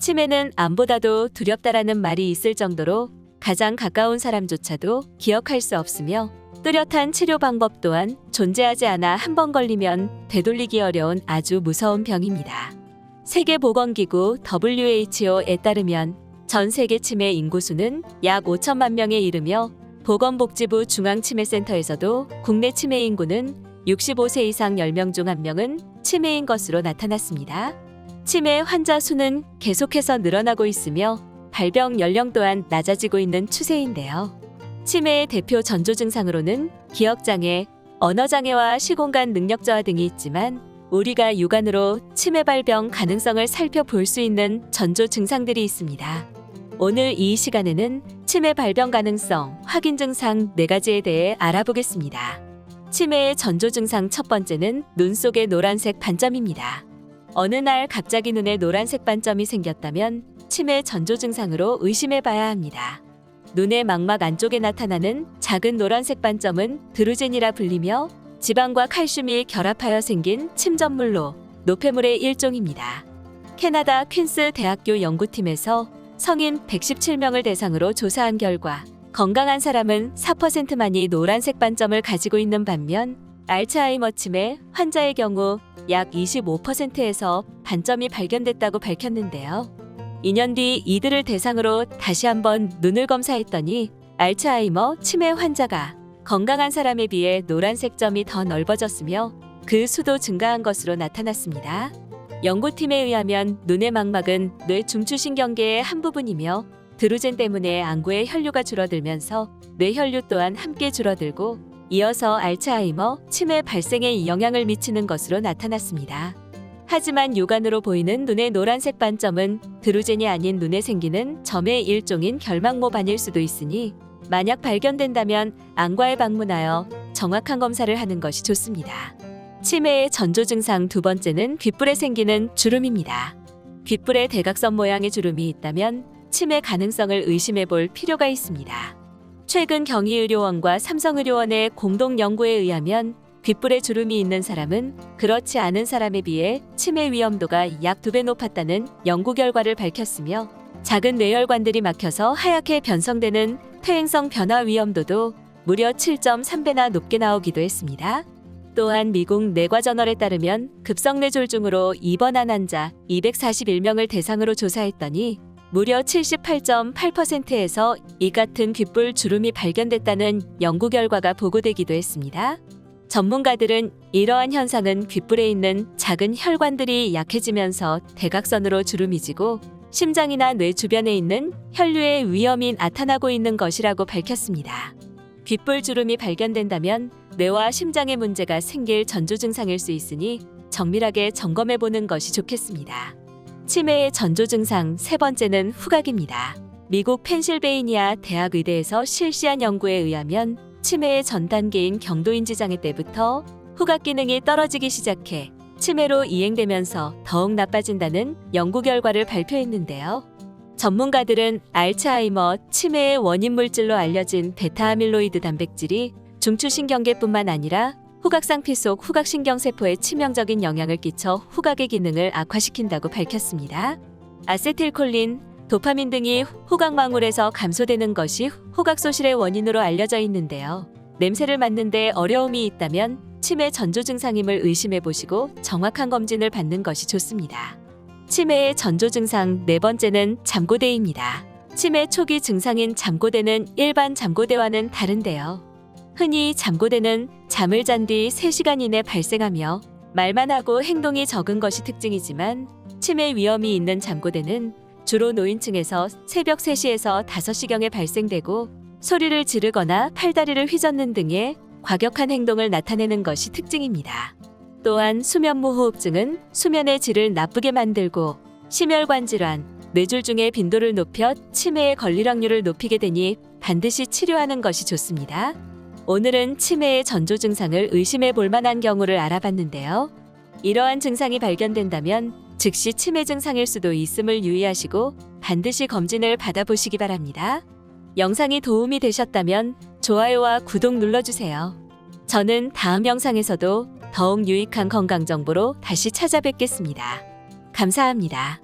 치매는 암보다도 두렵다라는 말이 있을 정도로 가장 가까운 사람조차도 기억할 수 없으며 뚜렷한 치료 방법 또한 존재하지 않아 한 번 걸리면 되돌리기 어려운 아주 무서운 병입니다. 세계보건기구 WHO에 따르면 전 세계 치매 인구수는 약 5천만 명에 이르며 보건복지부 중앙치매센터에서도 국내 치매 인구는 65세 이상 10명 중 1명은 치매인 것으로 나타났습니다. 치매 환자 수는 계속해서 늘어나고 있으며 발병 연령 또한 낮아지고 있는 추세인데요. 치매의 대표 전조 증상으로는 기억장애, 언어장애와 시공간 능력 저하 등이 있지만 우리가 육안으로 치매 발병 가능성을 살펴볼 수 있는 전조 증상들이 있습니다. 오늘 이 시간에는 치매 발병 가능성, 확인 증상 4가지에 대해 알아보겠습니다. 치매의 전조 증상 첫 번째는 눈 속에 노란색 반점입니다. 어느 날 갑자기 눈에 노란색 반점이 생겼다면 치매 전조 증상으로 의심해 봐야 합니다. 눈의 망막 안쪽에 나타나는 작은 노란색 반점은 드루젠이라 불리며 지방과 칼슘이 결합하여 생긴 침전물로 노폐물의 일종입니다. 캐나다 퀸스 대학교 연구팀에서 성인 117명을 대상으로 조사한 결과 건강한 사람은 4%만이 노란색 반점을 가지고 있는 반면 알츠하이머 치매 환자의 경우 약 25%에서 반점이 발견됐다고 밝혔는데요. 2년 뒤 이들을 대상으로 다시 한번 눈을 검사했더니 알츠하이머 치매 환자가 건강한 사람에 비해 노란색 점이 더 넓어졌으며 그 수도 증가한 것으로 나타났습니다. 연구팀에 의하면 눈의 망막은 뇌 중추신경계의 한 부분이며 드루젠 때문에 안구의 혈류가 줄어들면서 뇌혈류 또한 함께 줄어들고 이어서 알츠하이머 치매 발생에 영향을 미치는 것으로 나타났습니다. 하지만 육안으로 보이는 눈의 노란색 반점은 드루젠이 아닌 눈에 생기는 점의 일종인 결막모반일 수도 있으니 만약 발견된다면 안과에 방문하여 정확한 검사를 하는 것이 좋습니다. 치매의 전조 증상 두 번째는 귓불에 생기는 주름입니다. 귓불에 대각선 모양의 주름이 있다면 치매 가능성을 의심해 볼 필요가 있습니다. 최근 경희의료원과 삼성의료원의 공동 연구에 의하면 귓불에 주름이 있는 사람은 그렇지 않은 사람에 비해 치매 위험도가 약 2배 높았다는 연구 결과를 밝혔으며 작은 뇌혈관들이 막혀서 하얗게 변성되는 퇴행성 변화 위험도도 무려 7.3배나 높게 나오기도 했습니다. 또한 미국 내과저널에 따르면 급성뇌졸중으로 입원한 환자 241명을 대상으로 조사했더니 무려 78.8%에서 이 같은 귓불 주름이 발견됐다는 연구 결과가 보고되기도 했습니다. 전문가들은 이러한 현상은 귓불에 있는 작은 혈관들이 약해지면서 대각선으로 주름이 지고 심장이나 뇌 주변에 있는 혈류의 위험이 나타나고 있는 것이라고 밝혔습니다. 귓불 주름이 발견된다면 뇌와 심장에 문제가 생길 전조 증상일 수 있으니 정밀하게 점검해 보는 것이 좋겠습니다. 치매의 전조 증상 세 번째는 후각입니다. 미국 펜실베이니아 대학의대에서 실시한 연구에 의하면 치매의 전 단계인 경도인지 장애 때부터 후각 기능이 떨어지기 시작해 치매로 이행되면서 더욱 나빠진다는 연구 결과를 발표했는데요. 전문가들은 알츠하이머 치매의 원인 물질로 알려진 베타아밀로이드 단백질이 중추신경계뿐만 아니라 후각상피 속 후각신경세포에 치명적인 영향을 끼쳐 후각의 기능을 악화시킨다고 밝혔습니다. 아세틸콜린, 도파민 등이 후각망울에서 감소되는 것이 후각소실의 원인으로 알려져 있는데요. 냄새를 맡는데 어려움이 있다면 치매 전조 증상임을 의심해 보시고 정확한 검진을 받는 것이 좋습니다. 치매의 전조 증상 네 번째는 잠고대입니다. 치매 초기 증상인 잠고대는 일반 잠고대와는 다른데요. 흔히 잠고대는 잠을 잔 뒤 3시간 이내 발생하며 말만 하고 행동이 적은 것이 특징이지만 치매 위험이 있는 잠고대는 주로 노인층에서 새벽 3시에서 5시경에 발생되고 소리를 지르거나 팔다리를 휘젓는 등의 과격한 행동을 나타내는 것이 특징입니다. 또한 수면무호흡증은 수면의 질을 나쁘게 만들고 심혈관 질환, 뇌졸중의 빈도를 높여 치매에 걸릴 확률을 높이게 되니 반드시 치료하는 것이 좋습니다. 오늘은 치매의 전조 증상을 의심해 볼 만한 경우를 알아봤는데요. 이러한 증상이 발견된다면 즉시 치매 증상일 수도 있음을 유의하시고 반드시 검진을 받아보시기 바랍니다. 영상이 도움이 되셨다면 좋아요와 구독 눌러주세요. 저는 다음 영상에서도 더욱 유익한 건강 정보로 다시 찾아뵙겠습니다. 감사합니다.